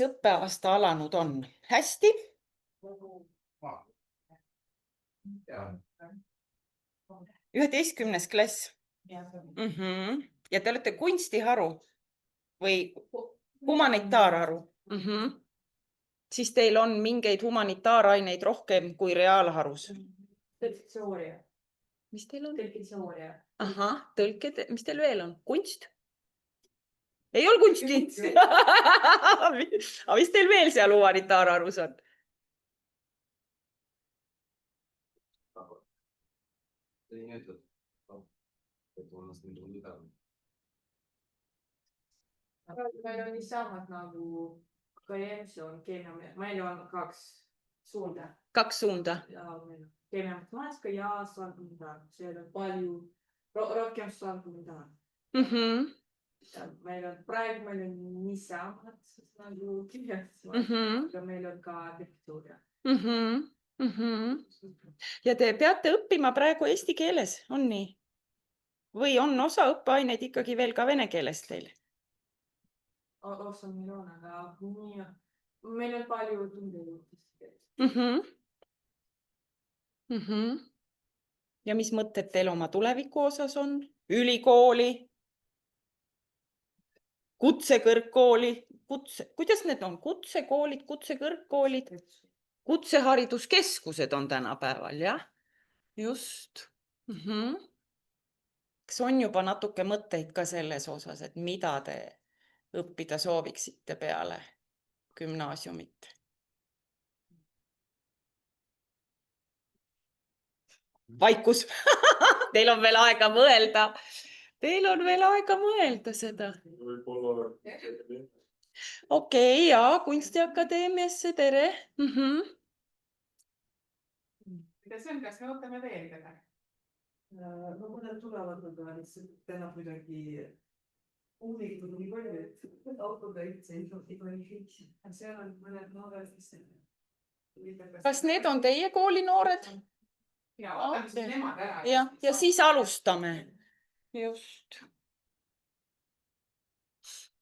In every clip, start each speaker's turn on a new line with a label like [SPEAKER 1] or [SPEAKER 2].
[SPEAKER 1] õppeaasta alanud on? Hästi? 11. klass. Ja te olete kunstiharu või humanitaarharu? Siis teil on mingeid humanitaaraineid rohkem kui reaalharus.
[SPEAKER 2] Tõlkitsooria.
[SPEAKER 1] Mis teil on?
[SPEAKER 2] Tõlkitsooria.
[SPEAKER 1] Ahah, tõlked. Mis teil veel on? Kunst? Ei ole kunsti. Aga mis teil veel seal humanitaarharus on?
[SPEAKER 2] Meil on niisamad nagu keemia, meil on 2 suunda.
[SPEAKER 1] 2 suunda.
[SPEAKER 2] Keemia matemaatika ja humanitaar. See on palju rohkem humanitaar. Praegu meil on niisamad nagu kirjastused, aga meil on ka tekstuuria.
[SPEAKER 1] Ja te peate õppima praegu eesti keeles, on nii? Või on osa õppeaineid ikkagi veel ka vene keeles teil?
[SPEAKER 2] Osa meil on, aga meil on palju tunde juurde.
[SPEAKER 1] Ja mis mõtted teil oma tuleviku osas on? Ülikooli? Kutsekõrgkooli? Kuidas need on? Kutsekoolid, kutsekõrgkoolid? Kutsehariduskeskused on tänapäeval, jah? Just. Kas on juba natuke mõtteid ka selles osas, et mida te õppida sooviksite peale gümnaasiumit? Vaikus. Teil on veel aega mõelda. Teil on veel aega mõelda seda. Okei, ja Kunstiakadeemiasse, tere.
[SPEAKER 2] Kuidas on, kas me ootame veel teda?
[SPEAKER 3] No mõned tulevad, aga täna kuidagi uurikud nii palju, et autoga üldse ei kõik. Seal on mõned noored, mis...
[SPEAKER 1] Kas need on teie koolinoored?
[SPEAKER 2] Ja, ootame siis nemad ära.
[SPEAKER 1] Ja siis alustame. Just.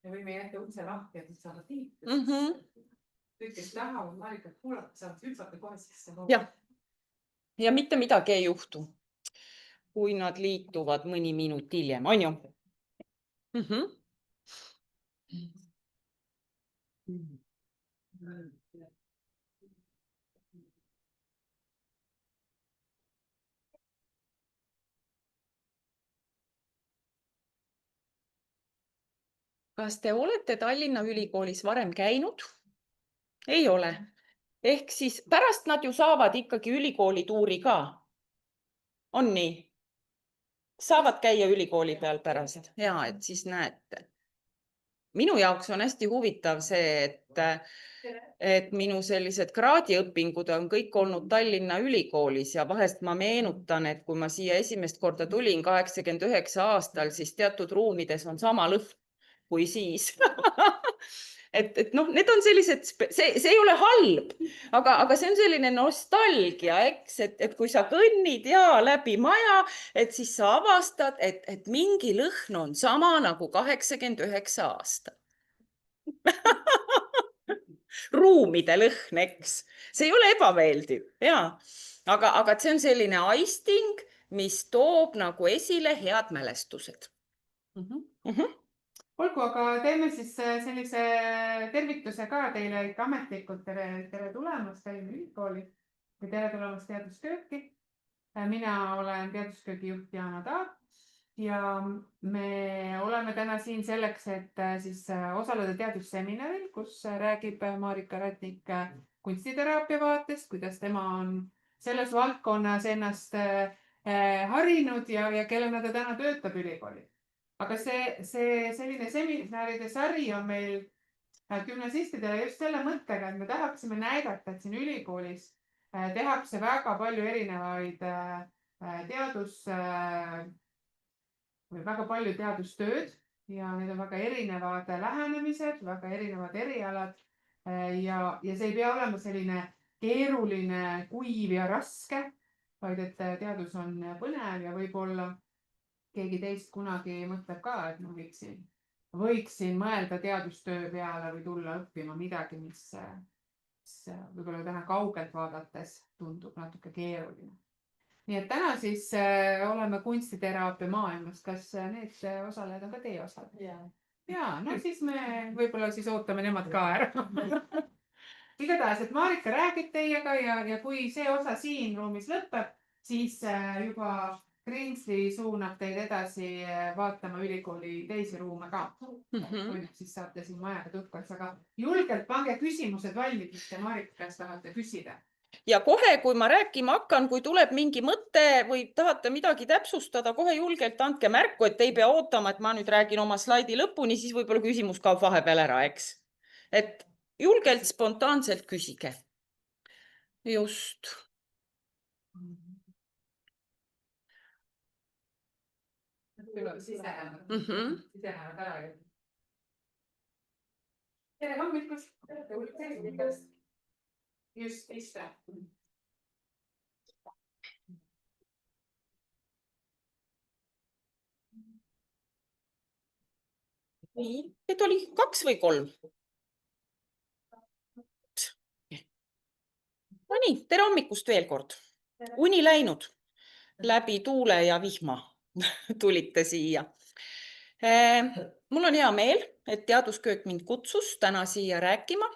[SPEAKER 2] Me võime jätta ukse lahti, et nad saavad liikuda. Kõik, kes tahavad Marikat kuulata, saavad hüpata kohe sisse.
[SPEAKER 1] Ja mitte midagi ei juhtu, kui nad liituvad mõni minut hiljem, on ju? Kas te olete Tallinna Ülikoolis varem käinud? Ei ole. Ehk siis pärast nad ju saavad ikkagi ülikooli tuuri ka. On nii? Saavad käia ülikooli peal pärast. Ja, et siis näete. Minu jaoks on hästi huvitav see, et minu sellised kraadiõpingud on kõik olnud Tallinna Ülikoolis ja vahest ma meenutan, et kui ma siia esimest korda tulin 89 aastal, siis teatud ruumides on sama lõhn kui siis. Et noh, need on sellised, see ei ole halb, aga see on selline nostalgia, eks, et kui sa kõnnid läbi maja, et siis sa avastad, et mingi lõhn on sama nagu 89 aasta. Ruumide lõhn, eks. See ei ole ebameeldiv, jaa. Aga see on selline aisting, mis toob nagu esile head mälestused.
[SPEAKER 2] Olgu, aga teeme siis sellise tervituse ka teile ikka ametlikult. Tere tulemast Tallinna Ülikooli ja tere tulemast teaduskööki. Mina olen teadusköögi juht Jaana Taar ja me oleme täna siin selleks, et siis osaleda teadusseminaril, kus räägib Marika Rätnik kunstiteraapia vaatest, kuidas tema on selles valdkonnas ennast harinud ja kellena ta täna töötab ülikooli. Aga see selline seminaride sari on meil gümnasistidele just selle mõttega, et me tahaksime näidata, et siin ülikoolis tehakse väga palju erinevaid väga palju teadustööd ja need on väga erinevad lähenemised, väga erinevad erialad ja see ei pea olema selline keeruline, kuiv ja raske, vaid et teadus on põnev ja võib-olla keegi teist kunagi mõtleb ka, et ma võiksin võiksin mõelda teadustöö peale või tulla õppima midagi, mis võib-olla täna kaugelt vaadates tundub natuke keeruline. Nii et täna siis oleme kunstiteraapia maailmas. Kas need osalejad on ka teie osalejad? Ja, no siis me võib-olla siis ootame nemad ka ära. Igatahes, et Marika räägib teiega ja kui see osa siin ruumis lõpeb, siis juba Greensli suunab teid edasi vaatama ülikooli teisi ruume ka. Siis saate siin majaga tutvaks, aga julgelt pange küsimused valmis, mis te Marika käest tahate küsida.
[SPEAKER 1] Ja kohe, kui ma rääkima hakkan, kui tuleb mingi mõte või tahate midagi täpsustada, kohe julgelt andke märku, et ei pea ootama, et ma nüüd räägin oma slaidi lõpuni, siis võib-olla küsimus kaob vahepeal ära, eks. Et julgelt, spontaanselt küsige. Just.
[SPEAKER 2] Tere hommikust. Just iste.
[SPEAKER 1] Nii, et oli 2 või 3. No nii, tere hommikust veel kord. Uni läinud. Läbi tuule ja vihma tulite siia. Mul on hea meel, et Teadusköök mind kutsus täna siia rääkima.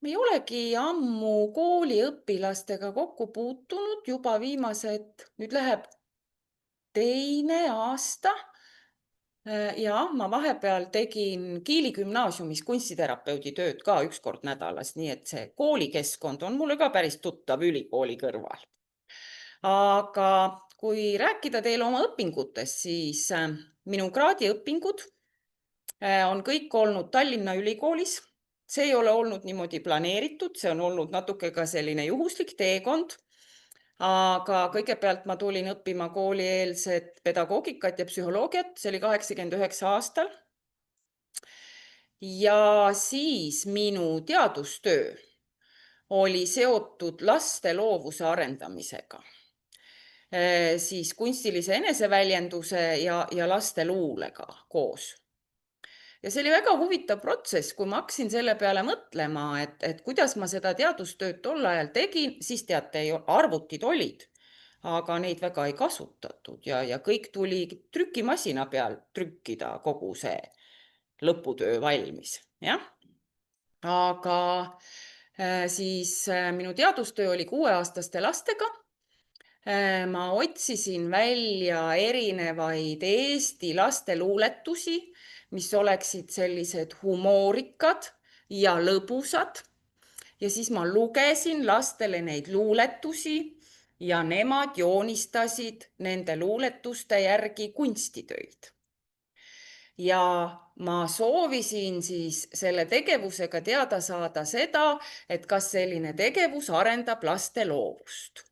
[SPEAKER 1] Me ei olegi ammu kooliõpilastega kokku puutunud, juba viimased, nüüd läheb 2. aasta. Ja ma vahepeal tegin Kiili gümnaasiumis kunstiterapeudi tööd ka 1 kord nädalas, nii et see koolikeskkond on mulle ka päris tuttav ülikooli kõrval. Aga kui rääkida teile oma õpingutest, siis minu kraadiõpingud on kõik olnud Tallinna Ülikoolis. See ei ole olnud niimoodi planeeritud, see on olnud natuke ka selline juhuslik teekond. Aga kõigepealt ma tulin õppima koolieelset pedagoogikat ja psühholoogiat, see oli 89 aastal. Ja siis minu teadustöö oli seotud laste loovuse arendamisega, siis kunstilise eneseväljenduse ja laste luulega koos. Ja see oli väga huvitav protsess, kui ma hakkasin selle peale mõtlema, et kuidas ma seda teadustööd tol ajal tegin, siis teate, arvutid olid, aga neid väga ei kasutatud ja kõik tuli trükimasina peal trükkida kogu see lõputöö valmis. Ja? Aga siis minu teadustöö oli 6-aastaste lastega. Ma otsisin välja erinevaid Eesti laste luuletusi, mis oleksid sellised humoorikad ja lõbusad. Ja siis ma lugesin lastele neid luuletusi ja nemad joonistasid nende luuletuste järgi kunstitöid. Ja ma soovisin siis selle tegevusega teada saada seda, et kas selline tegevus arendab laste loovust.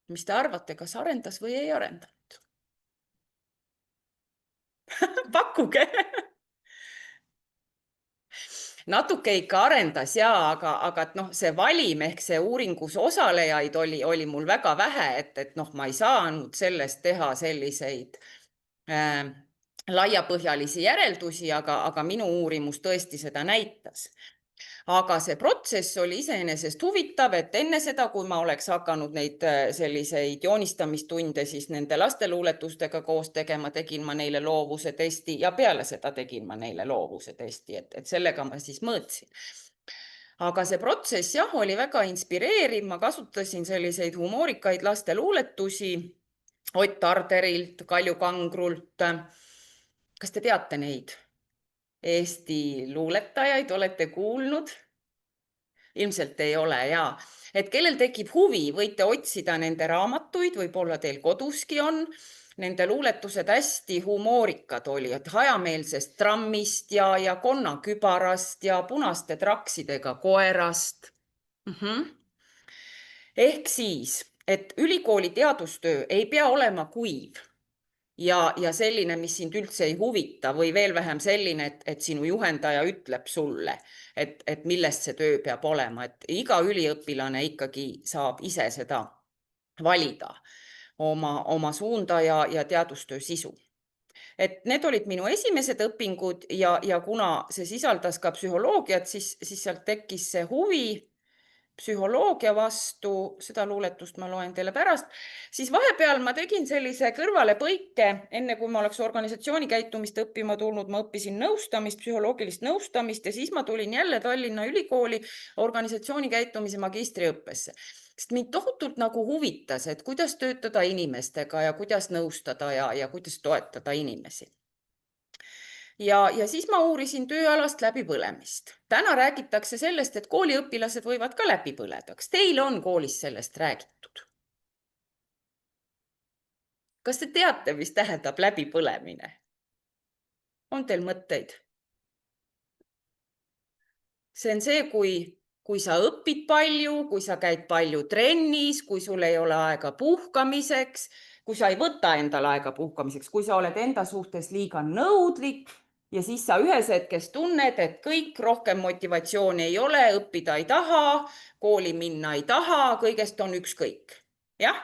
[SPEAKER 1] Mis te arvate, kas arendas või ei arendanud? Pakkuge! Natuke ikka arendas aga see valim ehk see uuringus osalejaid oli mul väga vähe, et ma ei saanud sellest teha selliseid laiapõhjalisi järeldusi, aga minu uurimus tõesti seda näitas. Aga see protsess oli iseenesest huvitav, et enne seda, kui ma oleks hakanud neid selliseid joonistamistunde siis nende lasteluuletustega koos tegema, tegin ma neile loovuse testi ja peale seda tegin ma neile loovuse testi, et sellega ma siis mõõtsin. Aga see protsess oli väga inspireeriv, ma kasutasin selliseid humoorikaid lasteluuletusi Ott Arderilt, Kalju Kangrult. Kas te teate neid? Eesti luuletajaid olete kuulnud? Ilmselt ei ole, jaa. Et kellel tekib huvi, võite otsida nende raamatuid, võib-olla teil koduski on. Nende luuletused hästi humoorikad oli, et hajameelsest trammist ja konnakübarast ja punaste traksidega koerast. Ehk siis, et ülikooli teadustöö ei pea olema kuiv. Ja selline, mis sind üldse ei huvita või veel vähem selline, et sinu juhendaja ütleb sulle, et millest see töö peab olema, et iga üliõpilane ikkagi saab ise seda valida, oma suunda ja teadustöö sisu. et need olid minu esimesed õpingud ja kuna see sisaldas ka psühholoogiat, siis sealt tekkis see huvi psühholoogia vastu, seda luuletust ma loen teile pärast, siis vahepeal ma tegin sellise kõrvalepõike, enne kui ma oleks organisatsiooni käitumist õppima tulnud, ma õppisin nõustamist, psühholoogilist nõustamist ja siis ma tulin jälle Tallinna Ülikooli organisatsiooni käitumise magistriõppesse. Sest mind tohutult nagu huvitas, et kuidas töötada inimestega ja kuidas nõustada ja kuidas toetada inimesi. Ja siis ma uurisin tööalast läbipõlemist. Täna räägitakse sellest, et kooliõpilased võivad ka läbi põleda. Kas teil on koolis sellest räägitud? Kas te teate, mis tähendab läbipõlemine? On teil mõtteid? See on see, kui sa õpid palju, kui sa käid palju trennis, kui sul ei ole aega puhkamiseks, kui sa ei võta endale aega puhkamiseks, kui sa oled enda suhtes liiga nõudlik ja siis sa ühes hetkes tunned, et kõik, rohkem motivatsiooni ei ole, õppida ei taha, kooli minna ei taha, kõigest on ükskõik. Jah?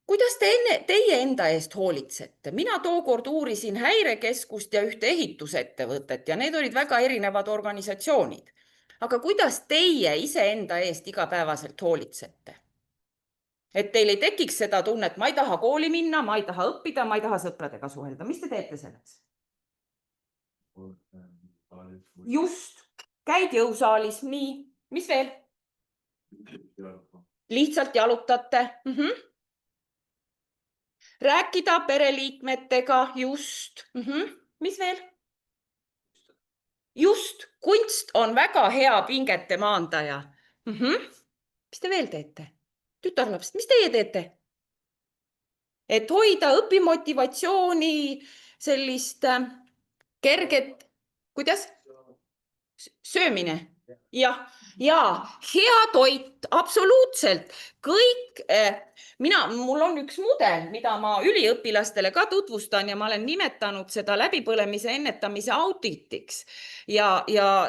[SPEAKER 1] Kuidas teie enda eest hoolitsete? Mina tookord uurisin Häirekeskust ja ühte ehitusettevõtet ja need olid väga erinevad organisatsioonid. Aga kuidas teie iseenda eest igapäevaselt hoolitsete? Et teil ei tekiks seda tunnet, ma ei taha kooli minna, ma ei taha õppida, ma ei taha sõpradega suhelda. Mis te teete selleks? Just, käid jõusaalis, nii. Mis veel? Lihtsalt jalutate. Rääkida pereliikmetega, just. Mis veel? Just, kunst on väga hea pingete maandaja. Mis te veel teete? Tütarlapsed, mis teie teete? Et hoida õpimotivatsiooni, sellist kerget, kuidas? Söömine. Ja hea toit, absoluutselt. Kõik, mul on üks mudel, mida ma üliõpilastele ka tutvustan ja ma olen nimetanud seda läbipõlemise ennetamise auditiks. Ja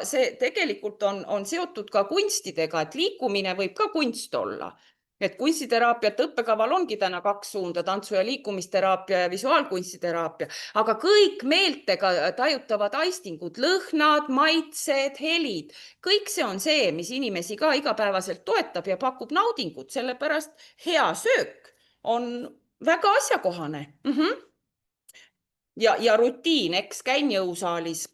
[SPEAKER 1] see tegelikult on seotud ka kunstidega, et liikumine võib ka kunst olla. Et kunstiteraapiat õppekaval ongi täna 2 suunda, tantsu- ja liikumisteraapia ja visuaalkunstiteraapia, aga kõik meeltega tajutavad aistingud, lõhnad, maitsed, helid, kõik see on see, mis inimesi ka igapäevaselt toetab ja pakub naudingut, sellepärast hea söök on väga asjakohane. Ja rutiin, eks käin jõusaalis.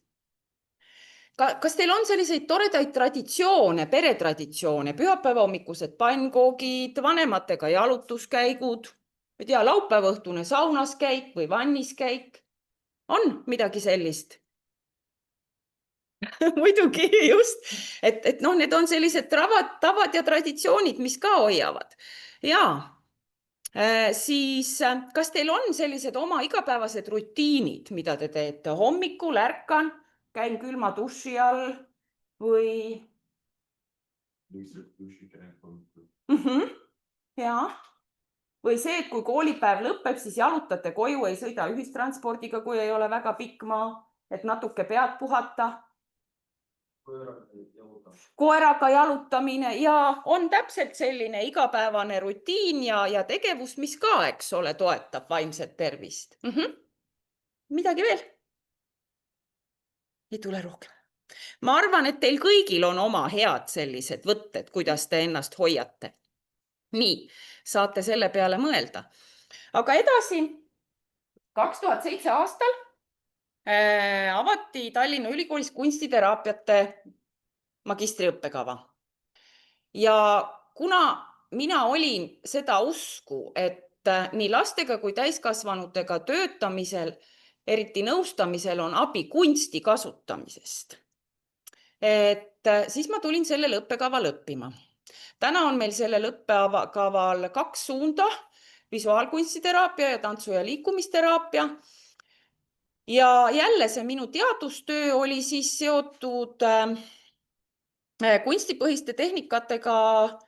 [SPEAKER 1] Kas teil on selliseid toredaid traditsioone, peretraditsioone, pühapäeva hommikused pannkoogid, vanematega jalutuskäigud, ei tea, laupäeva õhtune saunas käik või vannis käik? On midagi sellist? Muidugi, just. Et need on sellised tavad ja traditsioonid, mis ka hoiavad. Siis kas teil on sellised oma igapäevased rutiinid, mida te teete? Hommikul ärkan, käin külma duši all või? Või see, et kui koolipäev lõpeb, siis jalutate koju, ei sõida ühistranspordiga, kui ei ole väga pikk maa, et natuke pead puhata. Koeraga jalutamine ja on täpselt selline igapäevane rutiin ja tegevus, mis ka, eks ole, toetab vaimset tervist. Midagi veel? Ei tule rohkem. Ma arvan, et teil kõigil on oma head sellised võtted, kuidas te ennast hoiate. Nii, saate selle peale mõelda. Aga edasi, 2007 aastal avati Tallinna Ülikoolis kunstiteraapiate magistriõppekava. Ja kuna mina olin seda usku, et nii lastega kui täiskasvanutega töötamisel, eriti nõustamisel on abi kunsti kasutamisest, siis ma tulin sellel õppekaval õppima. Täna on meil sellel õppekaval 2 suunda, visuaalkunstiteraapia ja tantsu- ja liikumisteraapia. Ja jälle see minu teadustöö oli siis seotud kunstipõhiste tehnikatega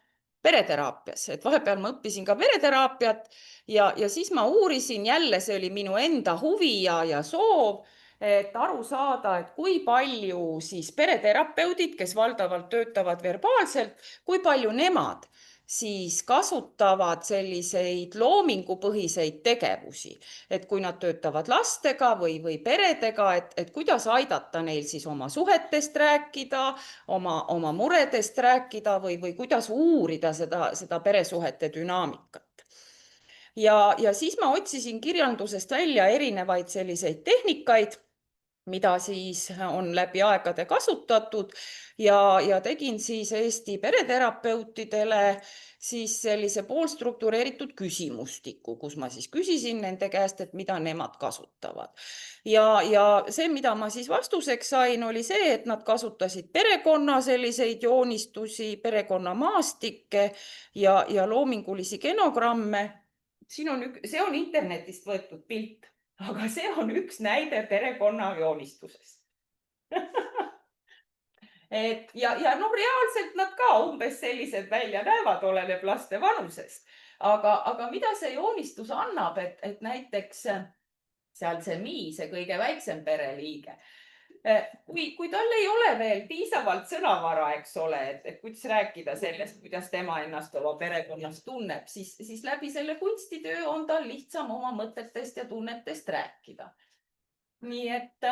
[SPEAKER 1] pereteraapias, et vahepeal ma õppisin ka pereteraapiat ja siis ma uurisin jälle, see oli minu enda huvi ja soov, et aru saada, et kui palju siis pereterapeudid, kes valdavalt töötavad verbaalselt, kui palju nemad siis kasutavad selliseid loomingupõhiseid tegevusi, et kui nad töötavad lastega või peredega, et kuidas aidata neil siis oma suhetest rääkida, oma muredest rääkida või kuidas uurida seda peresuhete dünaamikat. Ja siis ma otsisin kirjandusest välja erinevaid selliseid tehnikaid, mida siis on läbi aegade kasutatud ja tegin siis Eesti pereterapeutidele siis sellise poolstruktureeritud küsimustiku, kus ma siis küsisin nende käest, et mida nemad kasutavad. Ja see, mida ma siis vastuseks sain, oli see, et nad kasutasid perekonna selliseid joonistusi, perekonnamaastikke ja loomingulisi genogramme. See on internetist võetud pilt. Aga see on üks näide perekonna joonistusest. Ja reaalselt nad ka umbes sellised välja näevad, oleneb laste vanusest. Aga mida see joonistus annab, et näiteks seal see Mii, see kõige väiksem pereliige, kui tal ei ole veel piisavalt sõnavara, eks ole, et kuidas rääkida sellest, kuidas tema ennast oma perekonnas tunneb, siis läbi selle kunstitöö on tal lihtsam oma mõtetest ja tunnetest rääkida. Nii et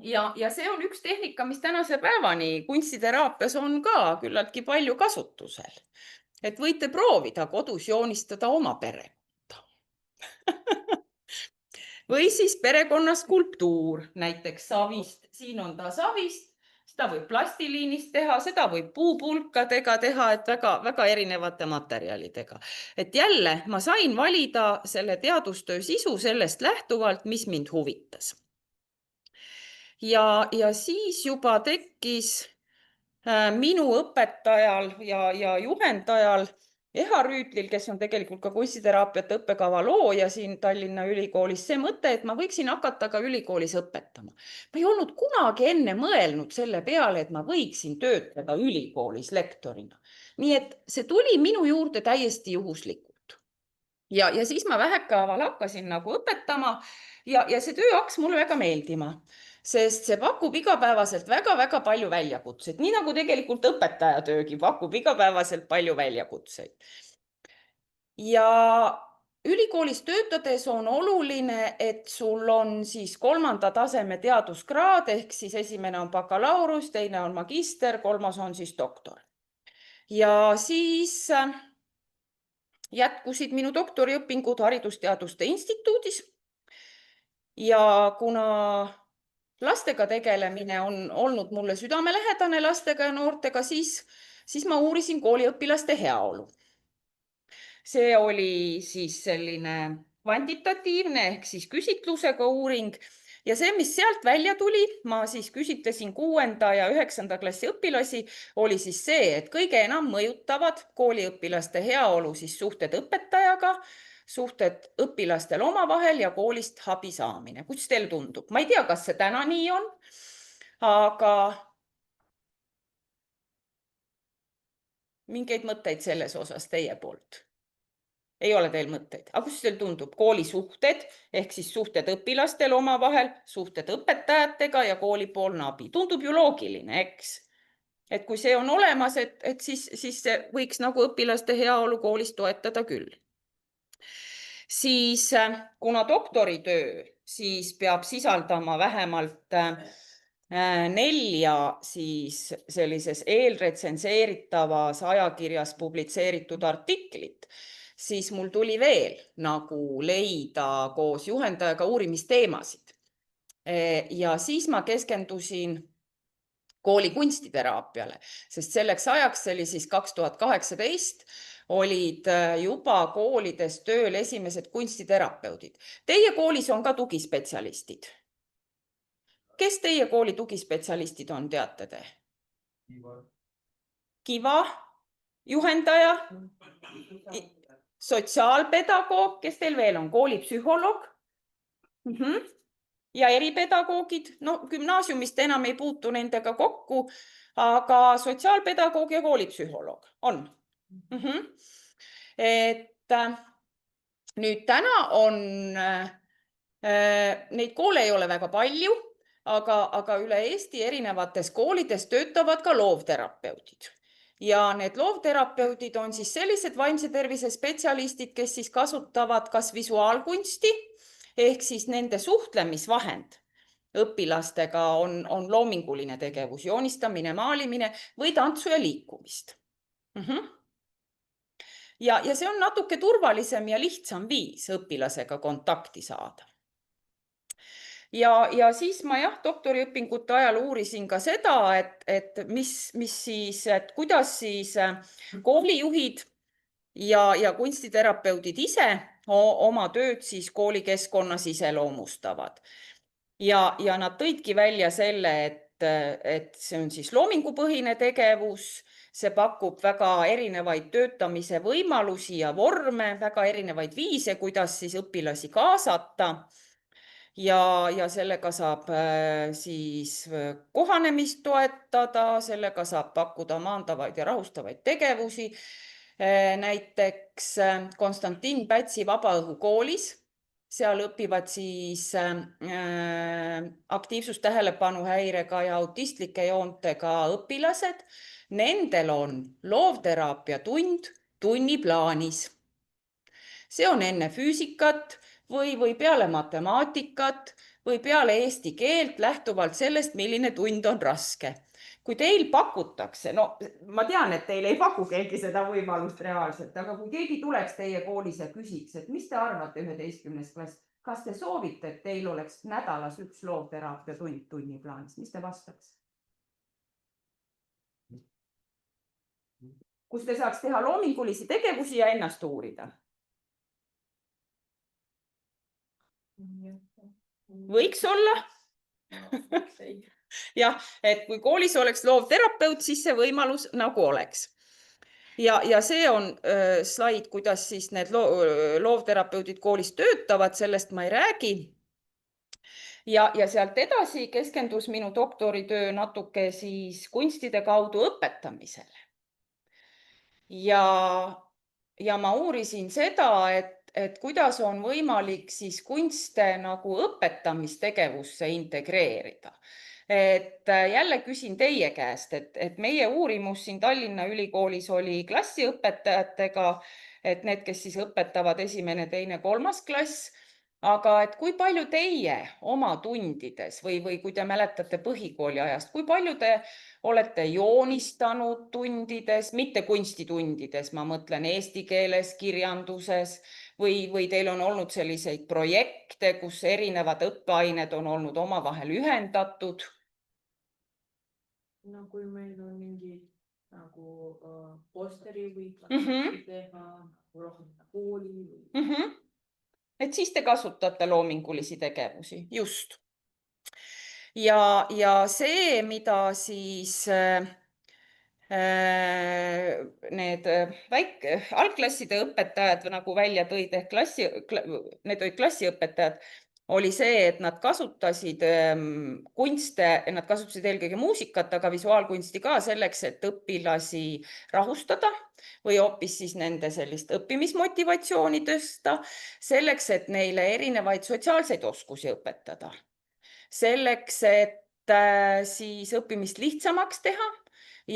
[SPEAKER 1] ja see on üks tehnika, mis tänase päevani kunstiteraapias on ka küllaltki palju kasutusel. Et võite proovida kodus joonistada oma perekonda. Või siis perekonna skulptuur, näiteks savist. Siin on ta savist, seda võib plastiliinist teha, seda võib puupulkadega teha, et väga erinevate materjalidega. Et jälle ma sain valida selle teadustöö sisu sellest lähtuvalt, mis mind huvitas. Ja siis juba tekkis minu õpetajal ja juhendajal Eha Rüütlil, kes on tegelikult ka kunstiteraapiate õppekava looja siin Tallinna Ülikoolis, see mõte, et ma võiksin hakata ka ülikoolis õpetama. Ma ei olnud kunagi enne mõelnud selle peale, et ma võiksin töötada ülikoolis lektorina. Nii et see tuli minu juurde täiesti juhuslikult. Ja siis ma vähekaaval hakkasin nagu õpetama ja see töö hakkas mulle väga meeldima, sest see pakub igapäevaselt väga palju väljakutseid, nii nagu tegelikult õpetajatöögi pakub igapäevaselt palju väljakutseid. Ja ülikoolis töötades on oluline, et sul on siis 3. taseme teaduskraad, ehk siis esimene on bakalaurus, teine on magister, 3. on siis doktor. Ja siis jätkusid minu doktoriõpingud Haridusteaduste Instituudis ja kuna lastega tegelemine on olnud mulle südamelähedane lastega ja noortega, siis ma uurisin kooliõpilaste heaolu. See oli siis selline kvantitatiivne ehk siis küsitlusega uuring ja see, mis sealt välja tuli, ma siis küsitlesin 6. ja 9. klassi õpilasi, oli siis see, et kõige enam mõjutavad kooliõpilaste heaolu siis suhted õpetajaga, suhted õpilastel omavahel ja koolist abi saamine. Kuidas teile tundub? Ma ei tea, kas see täna nii on, aga mingeid mõtteid selles osas teie poolt? Ei ole teil mõtteid? Aga kuidas teil tundub? Koolisuhted ehk siis suhted õpilastel omavahel, suhted õpetajatega ja koolipoolne abi. Tundub ju loogiline, eks? Et kui see on olemas, et siis see võiks nagu õpilaste heaolu koolis toetada küll. Siis kuna doktoritöö siis peab sisaldama vähemalt 4 siis sellises eelretsenseeritavas ajakirjas publitseeritud artiklit, siis mul tuli veel nagu leida koos juhendajaga uurimisteemasid. Ja siis ma keskendusin kooli kunstiteraapiale, sest selleks ajaks, see oli siis 2018, olid juba koolides tööl esimesed kunstiterapeudid. Teie koolis on ka tugispetsialistid. Kes teie kooli tugispetsialistid on, teate te? Kiva, juhendaja, sotsiaalpedagoog, kes teil veel on? Koolipsühholoog ja eripedagoogid. No gümnaasiumist enam ei puutu nendega kokku, aga sotsiaalpedagoog ja koolipsühholoog on. Et nüüd täna on, neid koole ei ole väga palju, aga üle Eesti erinevates koolides töötavad ka loovterapeudid. ja need loovterapeudid on siis sellised vaimse tervise spetsialistid, kes siis kasutavad kas visuaalkunsti ehk siis nende suhtlemisvahend õpilastega on loominguline tegevus, joonistamine, maalimine või tantsu ja liikumist. Ja see on natuke turvalisem ja lihtsam viis õpilasega kontakti saada. Ja siis ma doktoriõpingute ajal uurisin ka seda, et kuidas siis koolijuhid ja kunstiterapeudid ise oma tööd siis koolikeskkonnas iseloomustavad. Ja nad tõidki välja selle, et see on siis loomingupõhine tegevus, see pakub väga erinevaid töötamise võimalusi ja vorme, väga erinevaid viise, kuidas siis õpilasi kaasata. Ja sellega saab siis kohanemist toetada, sellega saab pakkuda maandavaid ja rahustavaid tegevusi. Näiteks Konstantin Pätsi Vabaõhukoolis, seal õpivad siis aktiivsus-tähelepanuhäirega ja autistlike joontega õpilased. Nendel on loovteraapia tund tunniplaanis. See on enne füüsikat või peale matemaatikat või peale eesti keelt lähtuvalt sellest, milline tund on raske. Kui teil pakutakse, no ma tean, et teil ei paku keegi seda võimalust reaalselt, aga kui keegi tuleks teie koolis ja küsiks, et mis te arvate 11. klass, kas te soovite, et teil oleks nädalas üks loovteraapia tund tunniplaanis, mis te vastaks? Kus te saaks teha loomingulisi tegevusi ja ennast uurida? Võiks olla. Jah, et kui koolis oleks loovterapeut, siis see võimalus nagu oleks. Ja see on slaid, kuidas siis need loovterapeudid koolis töötavad, sellest ma ei räägi. Ja sealt edasi keskendus minu doktoritöö natuke siis kunstide kaudu õpetamisele. Ja ma uurisin seda, et kuidas on võimalik siis kunste nagu õpetamistegevusse integreerida. Et jälle küsin teie käest, et meie uurimus siin Tallinna Ülikoolis oli klassiõpetajatega, et need, kes siis õpetavad 1., 2., 3. klass, aga et kui palju teie oma tundides või kui te mäletate põhikooli ajast, kui palju te olete joonistanud tundides, mitte kunstitundides, ma mõtlen eesti keeles, kirjanduses või teil on olnud selliseid projekte, kus erinevad õppeained on olnud omavahel ühendatud?
[SPEAKER 4] No kui meil on mingi nagu posteri või plakati teha, rohkem kooli või...
[SPEAKER 1] Et siis te kasutate loomingulisi tegevusi, just. Ja see, mida siis need algklasside õpetajad nagu välja tõid, ehk need olid klassiõpetajad, oli see, et nad kasutasid kunste, nad kasutasid eelkõige muusikat, aga visuaalkunsti ka selleks, et õpilasi rahustada või hoopis siis nende sellist õppimismotivatsiooni tõsta, selleks, et neile erinevaid sotsiaalseid oskusi õpetada. Selleks, et siis õppimist lihtsamaks teha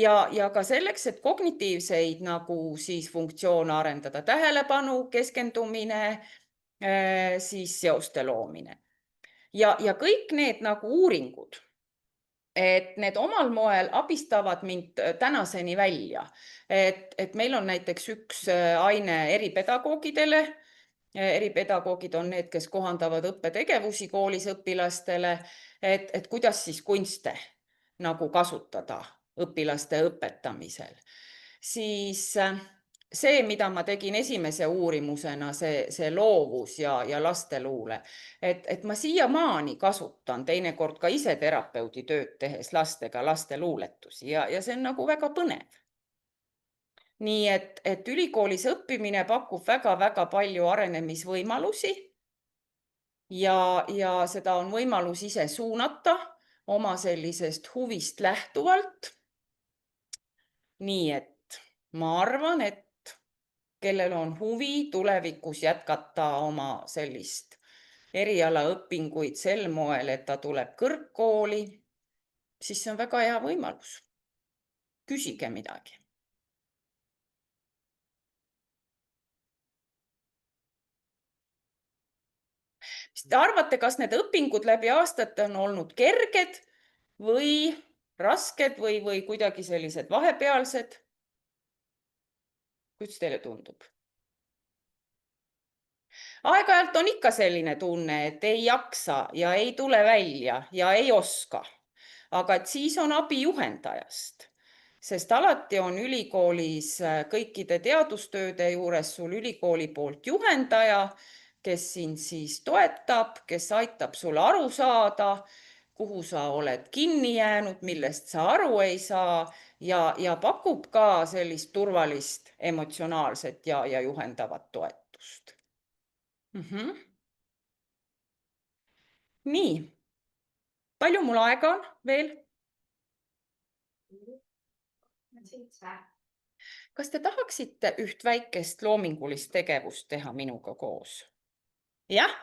[SPEAKER 1] ja ka selleks, et kognitiivseid nagu siis funktsioone arendada, tähelepanu, keskendumine, siis seoste loomine. Ja kõik need nagu uuringud, et need omal moel abistavad mind tänaseni välja. Et meil on näiteks üks aine eripedagoogidele. Eripedagoogid on need, kes kohandavad õppetegevusi koolis õpilastele, et kuidas siis kunste nagu kasutada õpilaste õpetamisel. Siis see, mida ma tegin esimese uurimusena, see loovus ja lasteluule, et ma siiamaani kasutan teinekord ka ise terapeudi tööd tehes lastega lasteluuletusi ja see on nagu väga põnev. Nii et ülikoolis õppimine pakub väga-väga palju arenemisvõimalusi ja seda on võimalus ise suunata oma sellisest huvist lähtuvalt. Nii et ma arvan, et kellel on huvi tulevikus jätkata oma sellist erialaõpinguid sel moel, et ta tuleb kõrgkooli, siis see on väga hea võimalus. Küsige midagi. siis te arvate, kas need õpingud läbi aastate on olnud kerged või rasked või kuidagi sellised vahepealsed? Kuidas teile tundub? Aeg-ajalt on ikka selline tunne, et ei jaksa ja ei tule välja ja ei oska. Aga et siis on abi juhendajast, sest alati on ülikoolis kõikide teadustööde juures sul ülikooli poolt juhendaja, kes sind siis toetab, kes aitab sul aru saada, kuhu sa oled kinni jäänud, millest sa aru ei saa ja pakub ka sellist turvalist emotsionaalset ja juhendavat toetust. Nii, palju mul aega on veel? Kas te tahaksite üht väikest loomingulist tegevust teha minuga koos? Jah?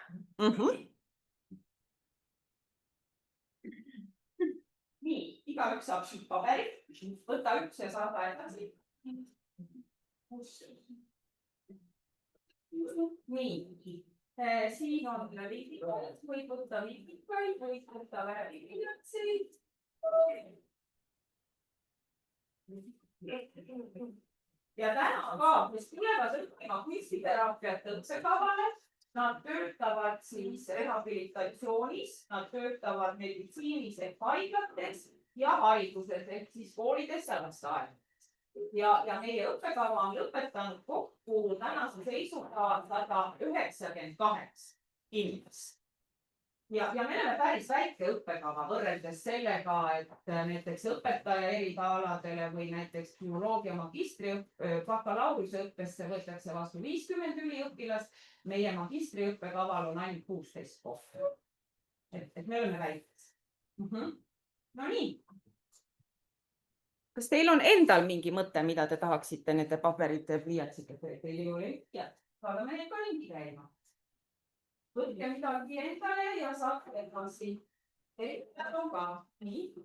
[SPEAKER 1] Nii, igaüks saab siit paberi, võta üks ja saada edasi. Nii, siin on liitikaid, võib võtta liitikaid, võib võtta värvipilatseid. Ja täna ka, kes tulevad õppima kunstiteraapiat õppekavale, nad töötavad siis rehabilitatsioonis, nad töötavad meditsiinis ehk haiglates ja hariduses ehk siis koolides ja lasteaedades. Ja meie õppekava on lõpetanud kokku tänase seisuga 198 inimest. Ja me oleme päris väike õppekava võrreldes sellega, et näiteks õpetaja erialadele või näiteks bioloogia bakalaureuseõppesse võetakse vastu 50 üliõpilast. Meie magistriõppekaval on ainult 16 kohta. Et me oleme väikesed. No nii. Kas teil on endal mingi mõte, mida te tahaksite nende paberite pliiatsite? Teil ei ole mõtjad. Saadame neid ka ringi käima. Võtke midagi endale ja saate edasi. Erinevad on ka. Nii.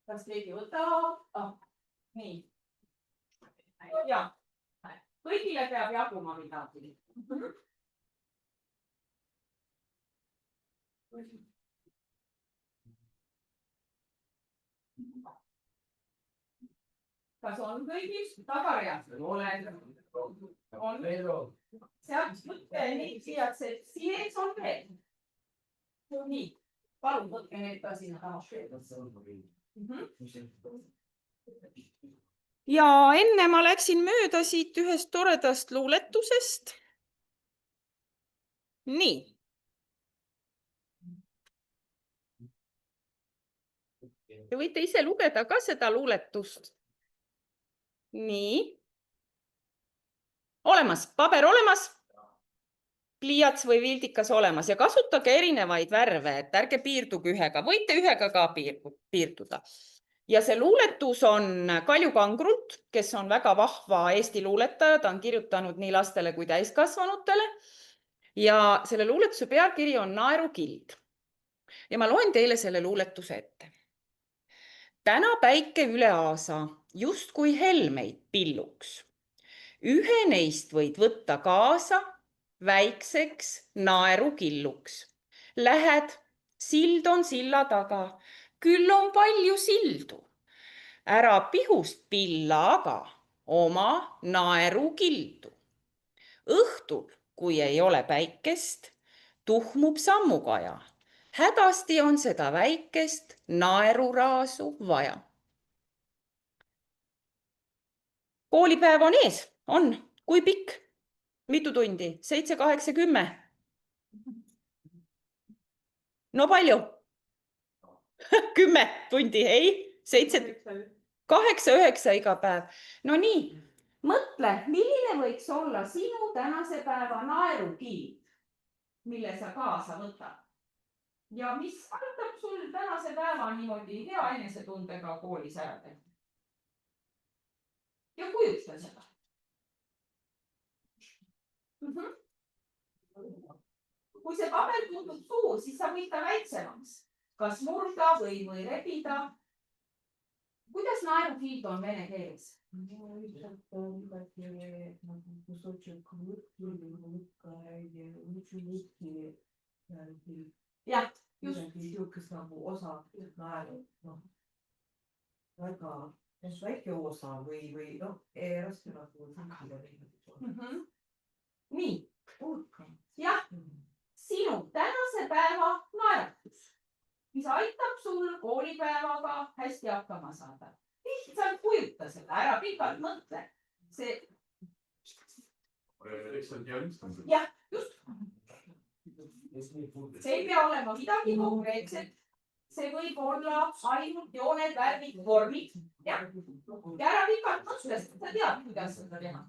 [SPEAKER 1] Kas keegi võtab? Nii. Ja. Kõigile peab jaguma midagi. Kas on kõigis tagareas? On. Sealt võtte neid pliiatseid. Siin ees on veel. Nii. Palun võtke need ka sinna taha. Ja enne ma läksin mööda siit ühest toredast luuletusest. Nii. Te võite ise lugeda ka seda luuletust. Nii. Olemas, paber olemas. Pliiats või vildikas olemas ja kasutage erinevaid värve, et ärge piirduge ühega. Võite ühega ka piirduda. Ja see luuletus on Kalju Kangrult, kes on väga vahva Eesti luuletaja. Ta on kirjutanud nii lastele kui täiskasvanutele. Ja selle luuletuse pealkiri on Naerukild. Ja ma loen teile selle luuletuse ette. Täna päike üle aasa, just kui helmeid pilluks. Ühe neist võid võtta kaasa väikseks naerukilluks. Lähed, sild on silla taga, küll on palju sildu. Ära pihust pilla aga oma naerukildu. Õhtul, kui ei ole päikest, tuhmub sammukaja. Hädasti on seda väikest naeruraasu vaja. Koolipäev on ees, on. Kui pikk? Mitu tundi? 7, 8, 10? No palju? 10 tundi, ei? 7, 8, 9 iga päev. No nii, mõtle, milline võiks olla sinu tänase päeva naerukild, mille sa kaasa võtad? Ja mis aitab sul tänase päeva niimoodi hea enesetundega koolis ära teha? Ja kujuta seda. Kui see paber tundub suur, siis sa võid ta väiksemaks. Kas murda või rebida. kuidas naerukild on vene keeles? jah, just.
[SPEAKER 3] Niisugust nagu osa naeru, noh, väga väike osa või noh, raske nagu.
[SPEAKER 1] Nii, jah, sinu tänase päeva naeratus, mis aitab sul koolipäevaga hästi hakkama saada. Lihtsalt kujuta seda ära, pikalt mõtle. See, jah, just. See ei pea olema midagi konkreetset. See võib olla ainult jooned, värvid, vormid. Ja ära pikalt mõtle, sa tead, kuidas seda teha.